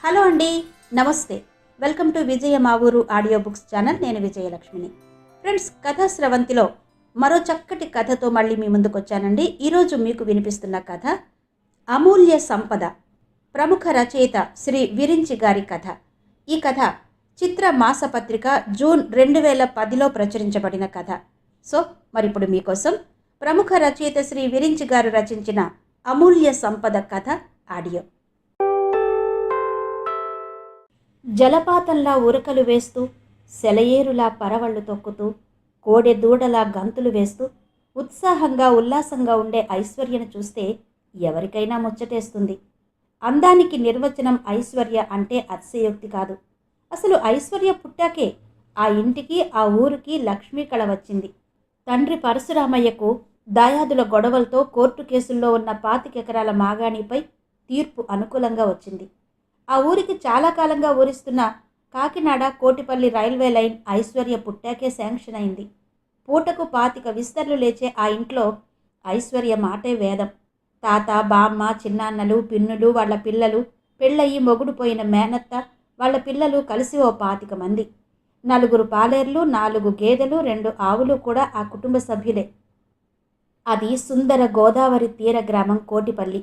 Hello అండి, నమస్తే. Welcome to విజయ మా ఊరు ఆడియో బుక్స్ ఛానల్. నేను విజయలక్ష్మిని. ఫ్రెండ్స్, కథా స్రవంతిలో మరో చక్కటి కథతో మళ్ళీ మీ ముందుకు వచ్చానండి. ఈరోజు మీకు వినిపిస్తున్న కథ అమూల్య సంపద. ప్రముఖ రచయిత శ్రీ విరించి గారి కథ. ఈ కథ చిత్ర మాసపత్రిక జూన్ 2010లో ప్రచురించబడిన కథ. సో మరిప్పుడు మీకోసం ప్రముఖ రచయిత శ్రీ విరించి గారు రచించిన అమూల్య సంపద కథ ఆడియో. జలపాతంలా ఉరకలు వేస్తూ, సెలయేరులా పరవళ్ళు తొక్కుతూ, కోడె దూడలా గంతులు వేస్తూ ఉత్సాహంగా ఉల్లాసంగా ఉండే ఐశ్వర్యను చూస్తే ఎవరికైనా ముచ్చటేస్తుంది. అందానికి నిర్వచనం ఐశ్వర్య అంటే అతిశయోక్తి కాదు. అసలు ఐశ్వర్య పుట్టాకే ఆ ఇంటికి ఆ ఊరికి లక్ష్మీ కళ వచ్చింది. తండ్రి పరశురామయ్యకు దాయాదుల గొడవలతో కోర్టు కేసుల్లో ఉన్న 25 ఎకరాల మాగాణిపై తీర్పు అనుకూలంగా వచ్చింది. ఆ ఊరికి చాలా కాలంగా ఊరిస్తున్న కాకినాడ కోటిపల్లి రైల్వే లైన్ ఐశ్వర్య పుట్టాకే శాంక్షన్ అయింది. పూటకు 25 విస్తర్లు లేచే ఆ ఇంట్లో ఐశ్వర్య మాటే వేదం. తాత, బామ్మ, చిన్నాన్నలు, పిన్నులు, వాళ్ళ పిల్లలు, పెళ్ళయి మొగుడు పోయిన మేనత్త, వాళ్ళ పిల్లలు కలిసి ఓ 25 మంది. 4 పాలేర్లు, 4 గేదెలు, 2 ఆవులు కూడా ఆ కుటుంబ సభ్యులే. అది సుందర గోదావరి తీర గ్రామం కోటిపల్లి.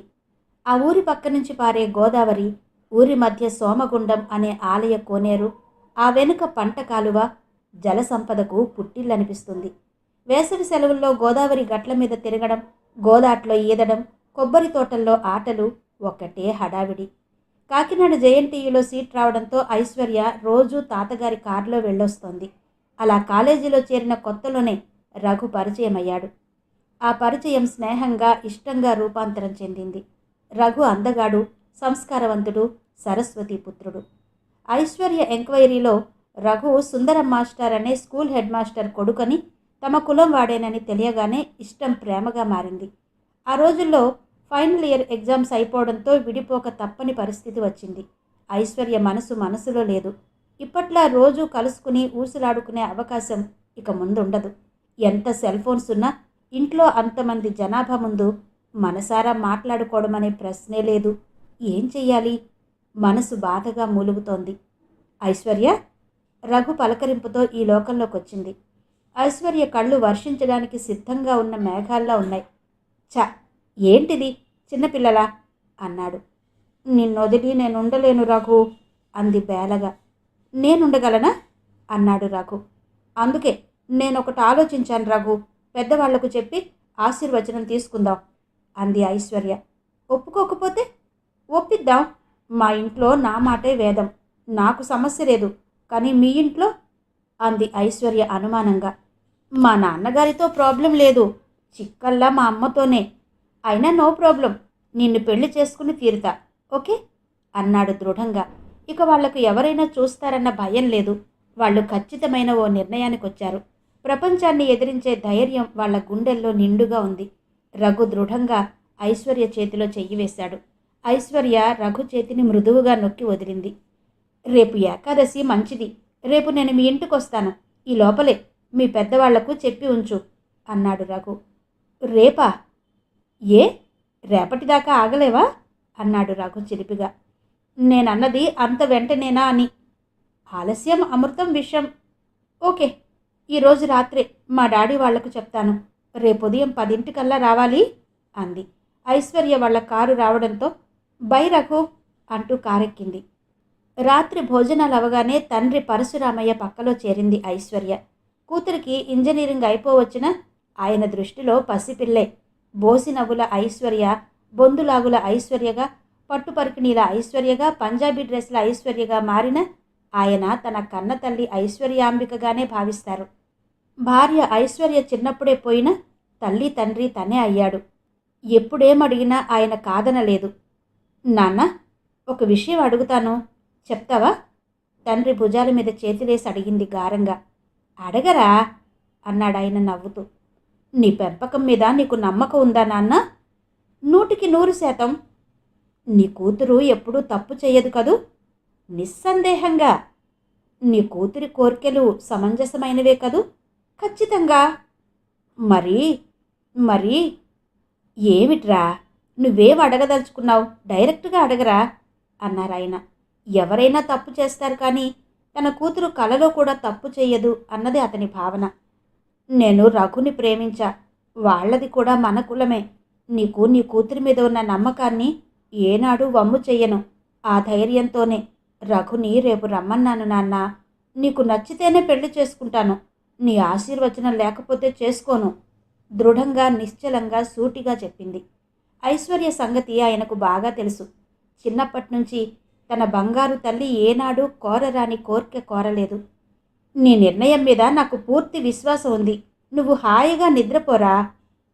ఆ ఊరి పక్క నుంచి పారే గోదావరి, ఊరి మధ్య సోమగుండం అనే ఆలయ కోనేరు, ఆ వెనుక పంట కాలువ జల సంపదకు పుట్టిల్లనిపిస్తుంది. వేసవి సెలవుల్లో గోదావరి గట్ల మీద తిరగడం, గోదాట్లో ఈదడం, కొబ్బరి తోటల్లో ఆటలు ఒక్కటే హడావిడి. కాకినాడ జేఎన్టీయూలో సీట్ రావడంతో ఐశ్వర్య రోజూ తాతగారి కారులో వెళ్ళొస్తోంది. అలా కాలేజీలో చేరిన కొత్తలోనే రఘు పరిచయం అయ్యాడు. ఆ పరిచయం స్నేహంగా, ఇష్టంగా రూపాంతరం చెందింది. రఘు అందగాడు, సంస్కారవంతుడు, సరస్వతి పుత్రుడు. ఐశ్వర్య ఎంక్వైరీలో రఘు సుందరం మాస్టర్ అనే స్కూల్ హెడ్ మాస్టర్ కొడుకని, తమ కులం వాడేనని తెలియగానే ఇష్టం ప్రేమగా మారింది. ఆ రోజుల్లో ఫైనల్ ఇయర్ ఎగ్జామ్స్ అయిపోవడంతో విడిపోక తప్పని పరిస్థితి వచ్చింది. ఐశ్వర్య మనసులో లేదు. ఇప్పట్లా రోజు కలుసుకుని ఊసులాడుకునే అవకాశం ఇక ముందుండదు. ఎంత సెల్ ఫోన్స్ ఉన్నా ఇంట్లో అంతమంది జనాభా ముందు మనసారా మాట్లాడుకోవడం అనే ప్రశ్నే లేదు. ఏం చెయ్యాలి? మనసు బాధగా మూలుగుతోంది. ఐశ్వర్య, రఘు పలకరింపుతో ఈ లోకంలోకి వచ్చింది. ఐశ్వర్య కళ్ళు వర్షించడానికి సిద్ధంగా ఉన్న మేఘాల్లా ఉన్నాయి. చ, ఏంటిది చిన్నపిల్లలా అన్నాడు. నిన్నొదిలి నేనుండలేను రఘు అంది బేలగా. నేనుండగలనా అన్నాడు రఘు. అందుకే నేనొకటి ఆలోచించాను రఘు, పెద్దవాళ్లకు చెప్పి ఆశీర్వచనం తీసుకుందాం అంది ఐశ్వర్య. ఒప్పుకోకపోతే? ఒప్పిద్దాం. మా ఇంట్లో నా మాటే వేదం, నాకు సమస్య లేదు. కానీ మీ ఇంట్లో అంది ఐశ్వర్య అనుమానంగా. మా నాన్నగారితో ప్రాబ్లం లేదు, చిక్కల్లా మా అమ్మతోనే. అయినా నో ప్రాబ్లం, నిన్ను పెళ్లి చేసుకుని తీరుతా, ఓకే అన్నాడు దృఢంగా. ఇక వాళ్లకు ఎవరైనా చూస్తారన్న భయం లేదు. వాళ్ళు ఖచ్చితమైన ఓ నిర్ణయానికి వచ్చారు. ప్రపంచాన్ని ఎదిరించే ధైర్యం వాళ్ల గుండెల్లో నిండుగా ఉంది. రఘు దృఢంగా ఐశ్వర్య చేతిలో చెయ్యి వేశాడు. ఐశ్వర్య రఘు చేతిని మృదువుగా నొక్కి వదిలింది. రేపు ఏకాదశి, మంచిది. రేపు నేను మీ ఇంటికి వస్తాను. ఈ లోపలే మీ పెద్దవాళ్లకు చెప్పి ఉంచు అన్నాడు రఘు. రేపా? ఏ, రేపటిదాకా ఆగలేవా అన్నాడు రఘు చిలిపిగా. నేనన్నది అంత వెంటనేనా అని. ఆలస్యం అమృతం విషం. ఓకే, ఈరోజు రాత్రే మా డాడీ వాళ్లకు చెప్తాను. రేపు ఉదయం 10 రావాలి అంది. ఐశ్వర్య వాళ్ళ కారు రావడంతో బై రఘు అంటూ కారెక్కింది. రాత్రి భోజనాలు అవగానే తండ్రి పరశురామయ్య పక్కలో చేరింది ఐశ్వర్య. కూతురికి ఇంజనీరింగ్ అయిపోవచ్చిన ఆయన దృష్టిలో పసిపిల్లే. బోసినవ్వుల ఐశ్వర్య, బొందులాగుల ఐశ్వర్యగా, పట్టుపరికిణీల ఐశ్వర్యగా, పంజాబీ డ్రెస్ల ఐశ్వర్యగా మారిన ఆయన తన కన్న తల్లి ఐశ్వర్యాంబికగానే భావిస్తారు. భార్య ఐశ్వర్య చిన్నప్పుడే పోయిన తల్లి తండ్రి తనే అయ్యాడు. ఎప్పుడేమడిగినా ఆయన కాదనలేదు. నాన్న, ఒక విషయం అడుగుతాను, చెప్తావా? తండ్రి భుజాల మీద చేతిలేసి అడిగింది గారంగా. అడగరా అన్నాడాయన నవ్వుతూ. నీ పెంపకం మీద నీకు నమ్మకం ఉందా నాన్న? 100% నీ కూతురు ఎప్పుడూ తప్పు చెయ్యదు కదూ? నిస్సందేహంగా. నీ కూతురి కోర్కెలు సమంజసమైనవే కదూ? ఖచ్చితంగా. మరి మరి ఏమిట్రా, నువ్వేం అడగదలుచుకున్నావు? డైరెక్ట్గా అడగరా అన్నారాయన. ఎవరైనా తప్పు చేస్తారు కానీ తన కూతురు కలలో కూడా తప్పు చెయ్యదు అన్నది అతని భావన. నేను రఘుని ప్రేమించా. వాళ్ళది కూడా మన కులమే. నీకు నీ కూతురి మీద ఉన్న నమ్మకాన్ని ఏనాడు వమ్ము చెయ్యను. ఆ ధైర్యంతోనే రఘుని రేపు రమ్మన్నాను నాన్న. నీకు నచ్చితేనే పెళ్లి చేసుకుంటాను. నీ ఆశీర్వచనం లేకపోతే చేసుకోను. దృఢంగా నిశ్చలంగా సూటిగా చెప్పింది. ఐశ్వర్య సంగతి ఆయనకు బాగా తెలుసు. చిన్నప్పటినుంచి తన బంగారు తల్లి ఏనాడూ కోరరాని కోర్కె కోరలేదు. నీ నిర్ణయం మీద నాకు పూర్తి విశ్వాసం ఉంది. నువ్వు హాయిగా నిద్రపోరా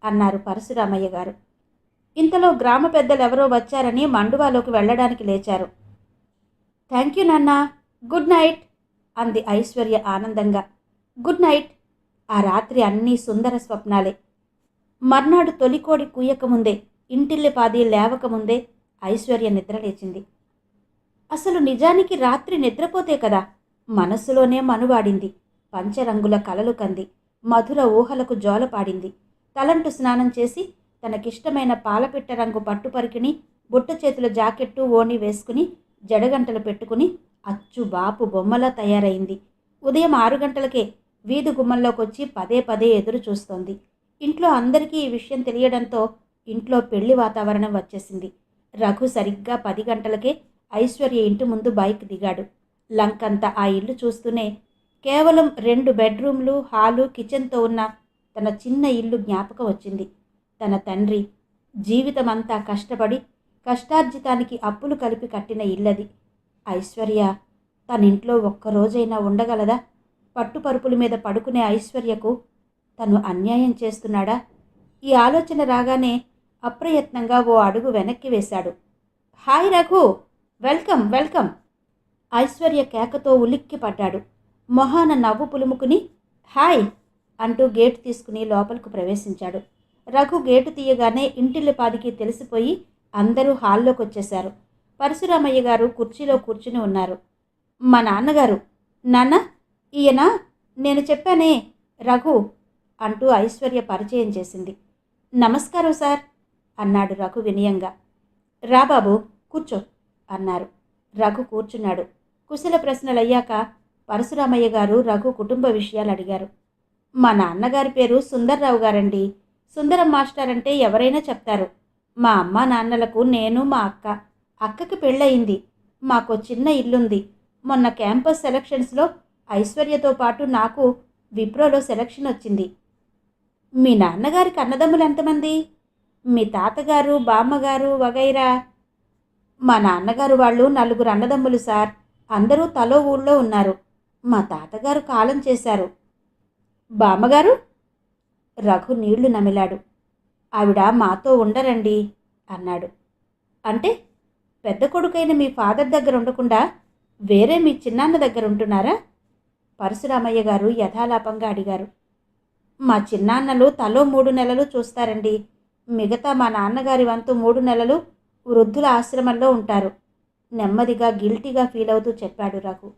అన్నారు పరశురామయ్య గారు. ఇంతలో గ్రామ పెద్దలెవరో వచ్చారని మండువాలోకి వెళ్ళడానికి లేచారు. థ్యాంక్ యూ నాన్నా, గుడ్ నైట్ అంది ఐశ్వర్య ఆనందంగా. Good night. ఆ రాత్రి అన్నీ సుందర స్వప్నాలే. మర్నాడు తొలికోడి కూయకముందే, ఇంటిల్లిపాది లేవకముందే ఐశ్వర్య నిద్రలేచింది. అసలు నిజానికి రాత్రి నిద్రపోతే కదా మనస్సులోనే మనువాడింది. పంచరంగుల కలలు కంది. మధుర ఊహలకు జోలపాడింది. తలంటు స్నానం చేసి తనకిష్టమైన పాలపిట్ట రంగు పట్టుపరికిని, బుట్ట చేతుల జాకెట్టు ఓణి వేసుకుని జడగంటలు పెట్టుకుని అచ్చు బాపు బొమ్మలా తయారైంది. ఉదయం 6 గంటలకే వీధి గుమ్మంలోకొచ్చి పదే పదే ఎదురు చూస్తోంది. ఇంట్లో అందరికీ ఈ విషయం తెలియడంతో ఇంట్లో పెళ్లి వాతావరణం వచ్చేసింది. రఘు సరిగ్గా 10 గంటలకే ఐశ్వర్య ఇంటి ముందు బైక్ దిగాడు. లంకంతా ఆ ఇల్లు చూస్తూనే కేవలం 2 బెడ్రూమ్లు, హాలు, కిచెన్తో ఉన్న తన చిన్న ఇల్లు జ్ఞాపకం వచ్చింది. తన తండ్రి జీవితమంతా కష్టపడి కష్టార్జితానికి అప్పులు కలిపి కట్టిన ఇల్లది. ఐశ్వర్య తనింట్లో ఒక్కరోజైనా ఉండగలదా? పట్టుపరుపుల మీద పడుకునే ఐశ్వర్యకు తను అన్యాయం చేస్తున్నాడా? ఈ ఆలోచన రాగానే అప్రయత్నంగా ఓ అడుగు వెనక్కి వేశాడు. Hi Raghu, welcome welcome. Aishwarya కేకతో ఉలిక్కి పడ్డాడు. మొహాన నవ్వు పులుముకుని హాయ్ అంటూ గేటు తీసుకుని లోపలికి ప్రవేశించాడు. రఘు గేటు తీయగానే ఇంటిల్లిపాదికి తెలిసిపోయి అందరూ హాల్లోకి వచ్చేశారు. పరశురామయ్య గారు కుర్చీలో కూర్చుని ఉన్నారు. మా నాన్నగారు. నాన్న, ఈయన నేను చెప్పానే రఘు అంటూ ఐశ్వర్య పరిచయం చేసింది. నమస్కారం సార్ అన్నాడు రఘు వినయంగా. రా బాబు, కూర్చో అన్నారు. రఘు కూర్చున్నాడు. కుశల ప్రశ్నలయ్యాక పరశురామయ్య గారు రఘు కుటుంబ విషయాలు అడిగారు. మా నాన్నగారి పేరు సుందర్రావు గారండి. సుందరం మాస్టర్ అంటే ఎవరైనా చెప్తారు. మా అమ్మ నాన్నలకు నేను, మా అక్కకి పెళ్ళయింది. మాకు చిన్న ఇల్లుంది. మొన్న క్యాంపస్ సెలక్షన్స్లో ఐశ్వర్యతో పాటు నాకు విప్రోలో సెలక్షన్ వచ్చింది. మీ నాన్నగారికి అన్నదమ్ములు ఎంతమంది? మీ తాతగారు, బామ్మగారు వగైరా? మా నాన్నగారు వాళ్ళు 4 అన్నదమ్ములు సార్. అందరూ తలో ఊళ్ళో ఉన్నారు. మా తాతగారు కాలం చేశారు. బామ్మగారు? రఘు నీళ్లు నమిలాడు. ఆవిడ మాతో ఉండరండి అన్నాడు. అంటే పెద్ద కొడుకైన మీ ఫాదర్ దగ్గర ఉండకుండా వేరే మీ చిన్నాన్న దగ్గర ఉంటున్నారా? పరశురామయ్య గారు యథాలాపంగా అడిగారు. మా చిన్నాన్నలు తలో 3 నెలలు చూస్తారండి. మిగతా మా నాన్నగారి వంతు 3 నెలలు వృద్ధుల ఆశ్రమంలో ఉంటారు. నెమ్మదిగా గిల్టీగా ఫీల్ అవుతూ చెప్పాడు రఘు.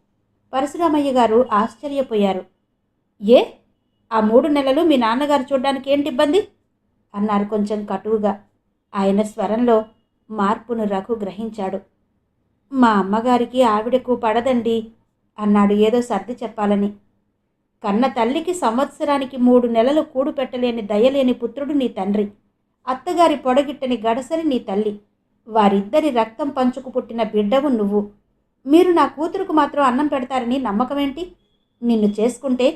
పరశురామయ్య గారు ఆశ్చర్యపోయారు. ఏ, ఆ 3 నెలలు మీ నాన్నగారు చూడ్డానికి ఏంటి ఇబ్బంది అన్నారు కొంచెం కటువుగా. ఆయన స్వరంలో మార్పును రఘు గ్రహించాడు. మా అమ్మగారికి ఆవిడకు పడదండి అన్నాడు ఏదో సర్ది చెప్పాలని. కన్న తల్లికి సంవత్సరానికి 3 నెలలు కూడు పెట్టలేని దయలేని పుత్రుడు నీ తండ్రి. అత్తగారి పొడగిట్టని గడసరి నీ తల్లి. వారిద్దరి రక్తం పంచుకు పుట్టిన బిడ్డవు నువ్వు. మీరు నా కూతురుకు మాత్రం అన్నం పెడతారని నమ్మకమేంటి? నిన్ను చేసుకుంటే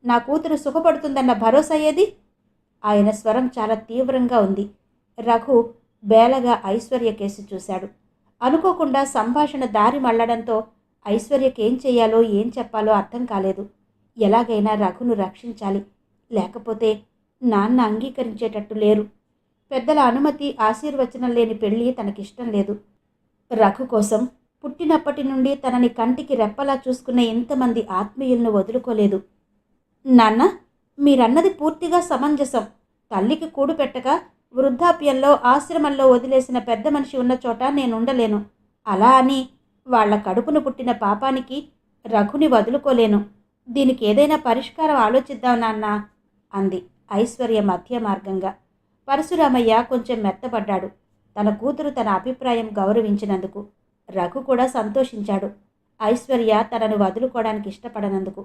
నా కూతురు సుఖపడుతుందన్న భరోసా ఏది? ఆయన స్వరం చాలా తీవ్రంగా ఉంది. రఘు బేలగా ఐశ్వర్య కేసు చూశాడు. అనుకోకుండా సంభాషణ దారి మళ్లడంతో ఐశ్వర్యకేం చెయ్యాలో ఏం చెప్పాలో అర్థం కాలేదు. ఎలాగైనా రఘును రక్షించాలి, లేకపోతే నాన్న అంగీకరించేటట్టు లేరు. పెద్దల అనుమతి ఆశీర్వచనం లేని పెళ్ళి తనకిష్టం లేదు. రఘు కోసం పుట్టినప్పటి నుండి తనని కంటికి రెప్పలా చూసుకునే ఇంతమంది ఆత్మీయులను వదులుకోలేదు. నాన్న, మీరన్నది పూర్తిగా సమంజసం. తల్లికి కూడు పెట్టక వృద్ధాప్యంలో ఆశ్రమంలో వదిలేసిన పెద్ద మనిషి ఉన్న చోట నేనుండలేను. అలా అని వాళ్ల కడుపును పుట్టిన పాపానికి రఘుని వదులుకోలేను. దీనికి ఏదైనా పరిష్కారం ఆలోచిద్దాం నాన్న అంది ఐశ్వర్య మధ్య మార్గంగా. పరశురామయ్య కొంచెం మెత్తపడ్డాడు. తన కూతురు తన అభిప్రాయం గౌరవించినందుకు. రఘు కూడా సంతోషించాడు. ఐశ్వర్య తనను వదులుకోవడానికి ఇష్టపడనందుకు.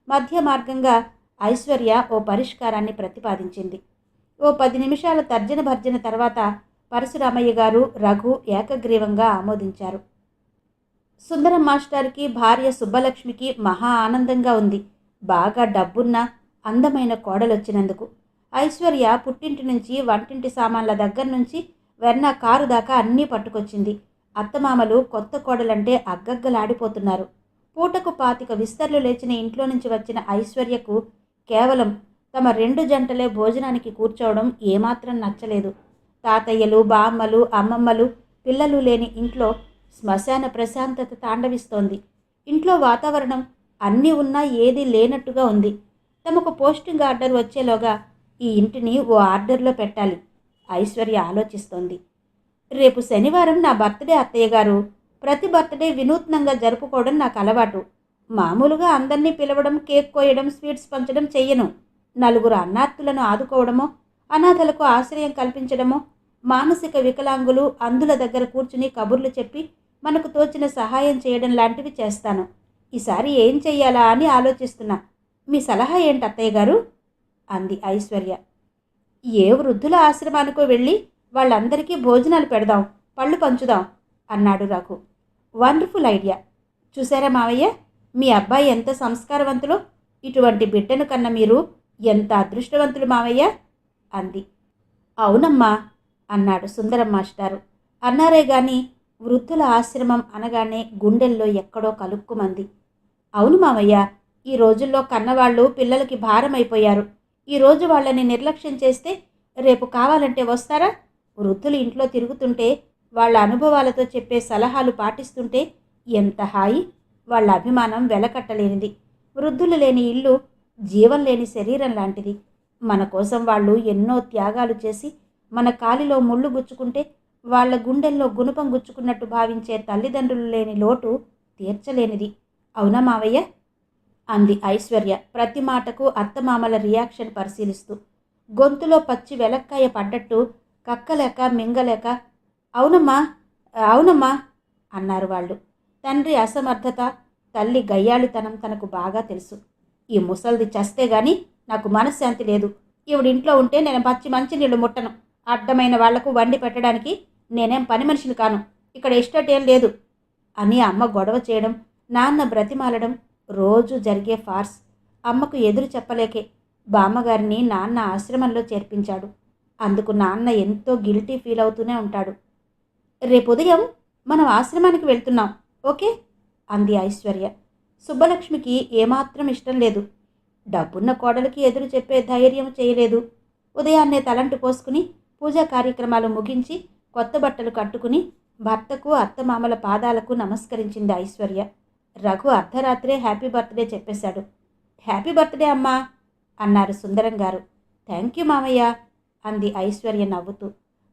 మధ్య మార్గంగా ఐశ్వర్య ఓ పరిష్కారాన్ని ప్రతిపాదించింది. ఓ 10 నిమిషాల తర్జన భర్జన తర్వాత పరశురామయ్య గారు, రఘు ఏకగ్రీవంగా ఆమోదించారు. సుందరం మాస్టర్కి భార్య సుబ్బలక్ష్మికి మహా ఆనందంగా ఉంది. బాగా డబ్బున్న అందమైన కోడలొచ్చినందుకు. ఐశ్వర్య పుట్టింటి నుంచి వంటింటి సామాన్ల దగ్గర నుంచి వెన్న కారు దాకా అన్నీ పట్టుకొచ్చింది. అత్తమామలు కొత్త కోడలంటే అగ్గగ్గలాడిపోతున్నారు. పూటకు 25 విస్తర్లు లేచిన ఇంట్లో నుంచి వచ్చిన ఐశ్వర్యకు కేవలం తమ 2 జంటలే భోజనానికి కూర్చోవడం ఏమాత్రం నచ్చలేదు. తాతయ్యలు, బామ్మలు, అమ్మమ్మలు, పిల్లలు లేని ఇంట్లో శ్మశాన ప్రశాంతత తాండవిస్తోంది. ఇంట్లో వాతావరణం అన్నీ ఉన్నా ఏదీ లేనట్టుగా ఉంది. తమకు పోస్టింగ్ ఆర్డర్ వచ్చేలోగా ఈ ఇంటిని ఓ ఆర్డర్లో పెట్టాలి. ఐశ్వర్య ఆలోచిస్తోంది. రేపు శనివారం నా బర్త్డే అత్తయ్య గారు. ప్రతి బర్త్డే వినూత్నంగా జరుపుకోవడం నాకు అలవాటు. మామూలుగా అందరినీ పిలవడం, కేక్ కోయడం, స్వీట్స్ పంచడం చెయ్యను. నలుగురు అన్నార్తులను ఆదుకోవడమో, అనాథలకు ఆశ్రయం కల్పించడమో, మానసిక వికలాంగులు అందుల దగ్గర కూర్చుని కబుర్లు చెప్పి మనకు తోచిన సహాయం చేయడం లాంటివి చేస్తాను. ఈసారి ఏం చెయ్యాలా అని ఆలోచిస్తున్నా. మీ సలహా ఏంటి అత్తయ్య గారు? అంది ఐశ్వర్య. ఏ వృద్ధుల ఆశ్రమానికో వెళ్ళి వాళ్ళందరికీ భోజనాలు పెడదాం, పళ్ళు పంచుదాం అన్నాడు రఘు. Wonderful idea. చూసారా మావయ్య, మీ అబ్బాయి ఎంత సంస్కారవంతులో. ఇటువంటి బిడ్డను కన్న మీరు ఎంత అదృష్టవంతులు మావయ్య అంది. అవునమ్మా అన్నాడు సుందరం మాస్టారు. అన్నారే గాని వృద్ధుల ఆశ్రమం అనగానే గుండెల్లో ఎక్కడో కలుక్కుమంది. అవును మావయ్య, ఈ రోజుల్లో కన్నవాళ్ళు పిల్లలకి భారమైపోయారు. ఈరోజు వాళ్ళని నిర్లక్ష్యం చేస్తే రేపు కావాలంటే వస్తారా? వృద్ధులు ఇంట్లో తిరుగుతుంటే వాళ్ళ అనుభవాలతో చెప్పే సలహాలు పాటిస్తుంటే ఎంత హాయి. వాళ్ళ అభిమానం వెలకట్టలేనిది. వృద్ధులు లేని ఇల్లు జీవం లేని శరీరం లాంటిది. మన కోసం వాళ్ళు ఎన్నో త్యాగాలు చేసి మన కాలిలో ముళ్ళు గుచ్చుకుంటే వాళ్ళ గుండెల్లో గుణపం గుచ్చుకున్నట్టు భావించే తల్లిదండ్రులు లేని లోటు తీర్చలేనిది. అవునా మావయ్య అంది ఐశ్వర్య ప్రతి మాటకు అత్తమామల రియాక్షన్ పరిశీలిస్తూ. గొంతులో పచ్చి వెలక్కాయ పడ్డట్టు కక్కలేక మింగలేక అవునమ్మా అవునమ్మా అన్నారు వాళ్ళు. తండ్రి అసమర్థత, తల్లి గయ్యాళితనం తనకు బాగా తెలుసు. ఈ ముసల్ది చస్తే గాని నాకు మనశ్శాంతి లేదు. ఈవిడింట్లో ఉంటే నేను పచ్చి మంచినీళ్ళు ముట్టను. అడ్డమైన వాళ్లకు వండి పెట్టడానికి నేనేం పని మనిషిని కాను. ఇక్కడ ఇష్టటేం లేదు అని అమ్మ గొడవ చేయడం, నాన్న బ్రతిమాలడం రోజు జరిగే ఫార్స్. అమ్మకు ఎదురు చెప్పలేకే బామ్మగారిని నాన్న ఆశ్రమంలో చేర్పించాడు. అందుకు నాన్న ఎంతో గిల్టీ ఫీల్ అవుతూనే ఉంటాడు. రేపు ఉదయం మనం ఆశ్రమానికి వెళ్తున్నాం, ఓకే అంది ఐశ్వర్య. సుబ్బలక్ష్మికి ఏమాత్రం ఇష్టం లేదు. డబ్బున్న కోడలికి ఎదురు చెప్పే ధైర్యం చేయలేదు. ఉదయాన్నే తలంటు పోసుకుని పూజా కార్యక్రమాలు ముగించి కొత్త బట్టలు కట్టుకుని భర్తకు, అత్తమామల పాదాలకు నమస్కరించింది ఐశ్వర్య. రఘు అర్ధరాత్రే హ్యాపీ బర్త్డే చెప్పేశాడు. హ్యాపీ బర్త్డే అమ్మా అన్నారు సుందరం గారు. థ్యాంక్ యూ మామయ్య అంది ఐశ్వర్య నవ్వుతూ.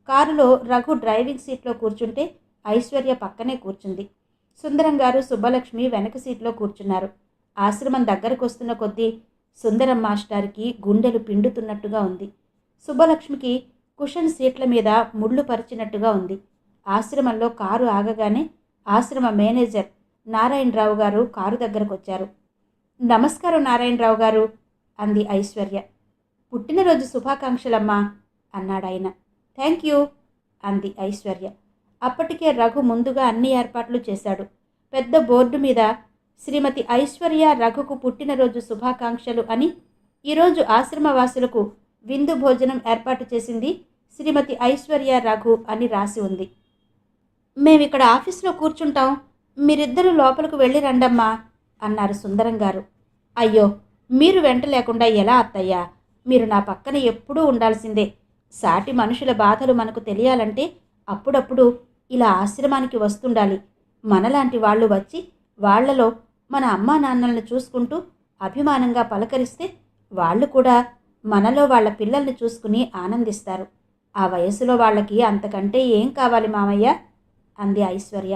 కారులో రఘు డ్రైవింగ్ సీట్లో కూర్చుంటే ఐశ్వర్య పక్కనే కూర్చుంది. సుందరం గారు, సుబ్బలక్ష్మి వెనక సీట్లో కూర్చున్నారు. ఆశ్రమం దగ్గరకు వస్తున్న కొద్దీ సుందరం మాస్టార్కి గుండెలు పిండుతున్నట్టుగా ఉంది. సుబ్బలక్ష్మికి కుషన్ సీట్ల మీద ముళ్ళు పరిచినట్టుగా ఉంది. ఆశ్రమంలో కారు ఆగగానే ఆశ్రమ మేనేజర్ నారాయణరావు గారు కారు దగ్గరకు వచ్చారు. నమస్కారం నారాయణరావు గారు అంది ఐశ్వర్య. పుట్టినరోజు శుభాకాంక్షలమ్మా అన్నాడాయన. థ్యాంక్ యూ అంది ఐశ్వర్య. అప్పటికే రఘు ముందుగా అన్ని ఏర్పాట్లు చేశాడు. పెద్ద బోర్డు మీద శ్రీమతి ఐశ్వర్య రఘుకు పుట్టినరోజు శుభాకాంక్షలు అని, ఈరోజు ఆశ్రమవాసులకు విందు భోజనం ఏర్పాటు చేసింది శ్రీమతి ఐశ్వర్య రఘు అని రాసి ఉంది. మేమిక్కడ ఆఫీస్లో కూర్చుంటాం, మీరిద్దరూ లోపలికి వెళ్ళి రండమ్మా అన్నారు సుందరం గారు. అయ్యో, మీరు వెంట లేకుండా ఎలా అత్తయ్యా? మీరు నా పక్కన ఎప్పుడూ ఉండాల్సిందే. సాటి మనుషుల బాధలు మనకు తెలియాలంటే అప్పుడప్పుడు ఇలా ఆశ్రమానికి వస్తుండాలి. మనలాంటి వాళ్ళు వచ్చి వాళ్లలో మన అమ్మా నాన్నలను చూసుకుంటూ అభిమానంగా పలకరిస్తే వాళ్ళు కూడా మనలో వాళ్ళ పిల్లల్ని చూసుకుని ఆనందిస్తారు. ఆ వయసులో వాళ్ళకి అంతకంటే ఏం కావాలి మామయ్య అంది ఐశ్వర్య.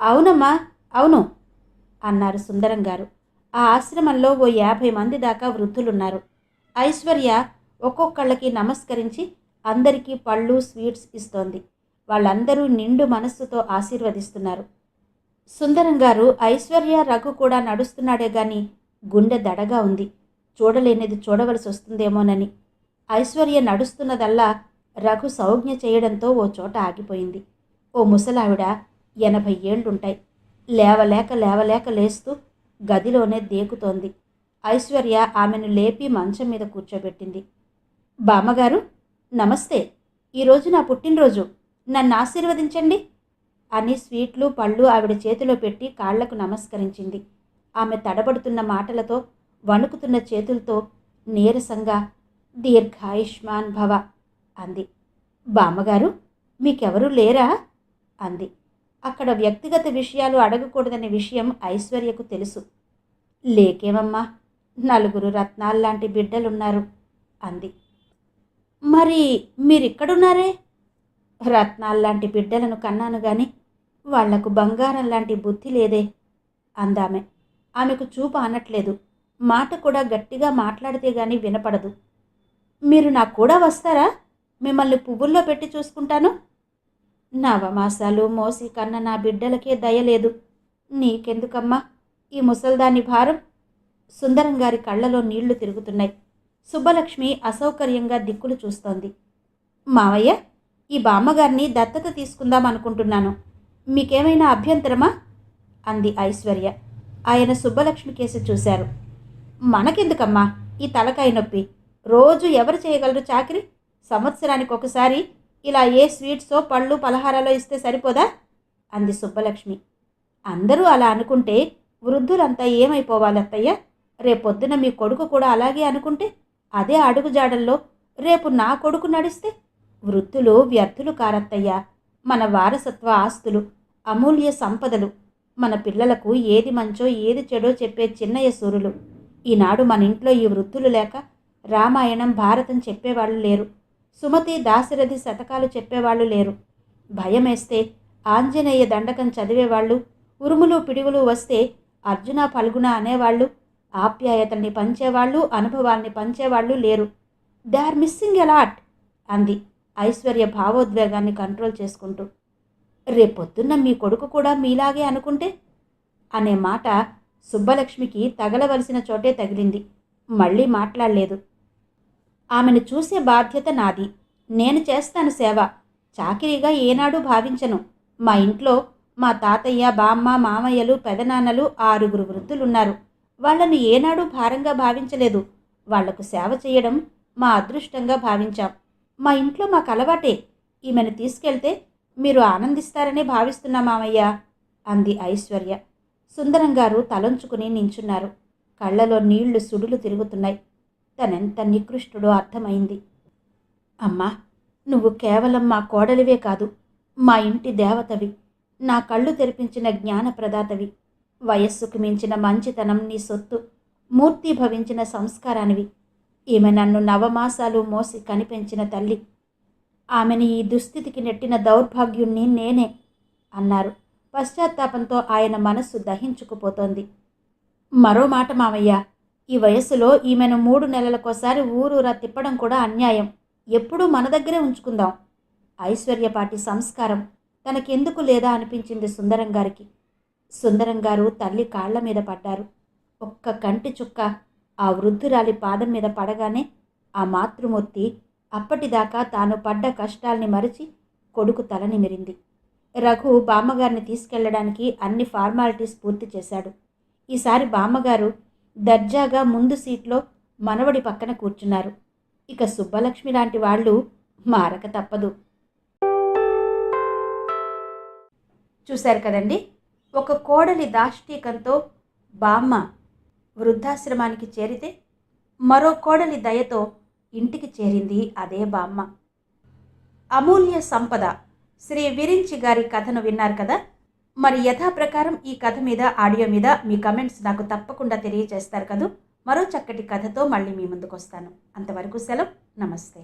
అవునమ్మా అవును అన్నారు సుందరం గారు. ఆ ఆశ్రమంలో ఓ 50 మంది దాకా వృద్ధులున్నారు. ఐశ్వర్య ఒక్కొక్కళ్ళకి నమస్కరించి అందరికీ పళ్ళు, స్వీట్స్ ఇస్తోంది. వాళ్ళందరూ నిండు మనస్సుతో ఆశీర్వదిస్తున్నారు. సుందరం గారు ఐశ్వర్య రఘు కూడా నడుస్తున్నాడే గాని గుండె దడగా ఉంది. చూడలేనిది చూడవలసి వస్తుందేమోనని. ఐశ్వర్య నడుస్తున్నదల్లా రఘు సౌజ్ఞ చేయడంతో ఓ చోట ఆగిపోయింది. ఓ ముసలావిడ 80 ఏళ్లుంటాయి. లేవలేక లేవలేక లేస్తూ గదిలోనే దేకుతోంది. ఐశ్వర్య ఆమెను లేపి మంచం మీద కూర్చోబెట్టింది. బామ్మగారు, నమస్తే. ఈరోజు నా పుట్టినరోజు. నన్ను ఆశీర్వదించండి అని స్వీట్లు పళ్ళు ఆవిడ చేతిలో పెట్టి కాళ్లకు నమస్కరించింది. ఆమె తడబడుతున్న మాటలతో, వణుకుతున్న చేతులతో నీరసంగా దీర్ఘాయుష్మాన్ భవ అంది. బామ్మగారు, మీకెవరూ లేరా అంది. అక్కడ వ్యక్తిగత విషయాలు అడగకూడదనే విషయం ఐశ్వర్యకు తెలుసు. లేకేమమ్మా, 4 రత్నాల్లాంటి బిడ్డలున్నారు అంది. మరి మీరిక్కడున్నారే? రత్నాల్లాంటి బిడ్డలను కన్నాను గాని వాళ్లకు బంగారం లాంటి బుద్ధి లేదే అందామె. ఆమెకు చూపు అనట్లేదు. మాట కూడా గట్టిగా మాట్లాడితే గాని వినపడదు. మీరు నాకు కూడా వస్తారా? మిమ్మల్ని పువ్వుల్లో పెట్టి చూసుకుంటాను. నవమాసాలు మోసి కన్న నా బిడ్డలకే దయలేదు. నీకెందుకమ్మా ఈ ముసల్దాని భారం? సుందరం గారి కళ్ళలో నీళ్లు తిరుగుతున్నాయి. సుబ్బలక్ష్మి అసౌకర్యంగా దిక్కులు చూస్తోంది. మావయ్య, ఈ బామ్మగారిని దత్తత తీసుకుందాం అనుకుంటున్నాను. మీకేమైనా అభ్యంతరమా అంది ఐశ్వర్య. ఆయన సుబ్బలక్ష్మి కేసి చూశారు. మనకెందుకమ్మా ఈ తలకాయ నొప్పి? రోజు ఎవరు చేయగలరు చాకిరి? సంవత్సరానికి ఒకసారి ఇలా ఏ స్వీట్సో పళ్ళు పలహారాలో ఇస్తే సరిపోదా అంది సుబ్బలక్ష్మి. అందరూ అలా అనుకుంటే వృద్ధులంతా ఏమైపోవాలి అత్తయ్య? రేపొద్దున మీ కొడుకు కూడా అలాగే అనుకుంటే, అదే అడుగుజాడల్లో రేపు నా కొడుకు నడిస్తే? వృద్ధులు వ్యర్థులు కారత్తయ్యా. మన వారసత్వ ఆస్తులు, అమూల్య సంపదలు. మన పిల్లలకు ఏది మంచో ఏది చెడో చెప్పే చిన్నయ్య సూరులు. ఈనాడు మన ఇంట్లో ఈ వృద్ధులు లేక రామాయణం భారతం చెప్పేవాళ్ళు లేరు. సుమతి దాశరథి శతకాలు చెప్పేవాళ్ళు లేరు. భయమేస్తే ఆంజనేయ దండకం చదివేవాళ్ళు, ఉరుములు పిడుగులు వస్తే అర్జున ఫల్గుణ అనేవాళ్ళు, ఆప్యాయతల్ని పంచేవాళ్ళు, అనుభవాల్ని పంచేవాళ్ళు లేరు. They are missing a lot అంది ఐశ్వర్య భావోద్వేగాన్ని కంట్రోల్ చేసుకుంటూ. రేపొద్దున్న మీ కొడుకు కూడా మీలాగే అనుకుంటే అనే మాట సుబ్బలక్ష్మికి తగలవలసిన చోటే తగిలింది. మళ్ళీ మాట్లాడలేదు. ఆమెను చూసే బాధ్యత నాది. నేను చేస్తాను సేవ. చాకిరీగా ఏనాడూ భావించను. మా ఇంట్లో మా తాతయ్య, బామ్మ, మామయ్యలు, పెదనాన్నలు 6 వృద్ధులున్నారు. వాళ్లను ఏనాడూ భారంగా భావించలేదు. వాళ్లకు సేవ చేయడం మా అదృష్టంగా భావించాం. మా ఇంట్లో మాకు అలవాటే. ఈమెను తీసుకెళ్తే మీరు ఆనందిస్తారనే భావిస్తున్నా మామయ్య అంది ఐశ్వర్య. సుందరం గారు తలంచుకుని నించున్నారు. కళ్ళలో నీళ్లు సుడులు తిరుగుతున్నాయి. తనెంత నికృష్టుడో అర్థమైంది. అమ్మా, నువ్వు కేవలం మా కోడలివే కాదు, మా ఇంటి దేవతవి. నా కళ్ళు తెరిపించిన జ్ఞానప్రదాతవి. వయస్సుకు మించిన మంచితనం నీ సొత్తు. మూర్తిభవించిన సంస్కారానివి. ఈమె నన్ను నవమాసాలు మోసి కనిపెంచిన తల్లి. ఆమెని ఈ దుస్థితికి నెట్టిన దౌర్భాగ్యుణ్ణి నేనే అన్నారు. పశ్చాత్తాపంతో ఆయన మనస్సు దహించుకుపోతోంది. మరో మాట మామయ్య, ఈ వయస్సులో ఈమెను 3 నెలలకోసారి ఊరూరా తిప్పడం కూడా అన్యాయం. ఎప్పుడూ మన దగ్గరే ఉంచుకుందాం. ఐశ్వర్యపాటి సంస్కారం తనకెందుకు లేదా అనిపించింది సుందరం గారికి. సుందరం గారు తల్లి కాళ్ల మీద పడ్డారు. ఒక్క కంటి చుక్క ఆ వృద్ధురాలి పాదం మీద పడగానే ఆ మాతృమూర్తి అప్పటిదాకా తాను పడ్డ కష్టాల్ని మరిచి కొడుకు తల నిమిరింది. రఘు బామ్మగారిని తీసుకెళ్లడానికి అన్ని ఫార్మాలిటీస్ పూర్తి చేశాడు. ఈసారి బామ్మగారు దర్జాగా ముందు సీట్లో మనవడి పక్కన కూర్చున్నారు. ఇక సుబ్బలక్ష్మి లాంటి వాళ్ళు మారక తప్పదు. చూశారు కదండి, ఒక కోడలి దాష్టీకంతో బామ్మ వృద్ధాశ్రమానికి చేరితే మరో కోడలి దయతో ఇంటికి చేరింది అదే బామ్మ. అమూల్య సంపద శ్రీ విరించి గారి కథను విన్నారు కదా. మరి యథాప్రకారం ఈ కథ మీద, ఆడియో మీద మీ కమెంట్స్ నాకు తప్పకుండా తెలియజేస్తారు కదూ. మరో చక్కటి కథతో మళ్ళీ మీ ముందుకు వస్తాను. అంతవరకు సెలవు. నమస్తే.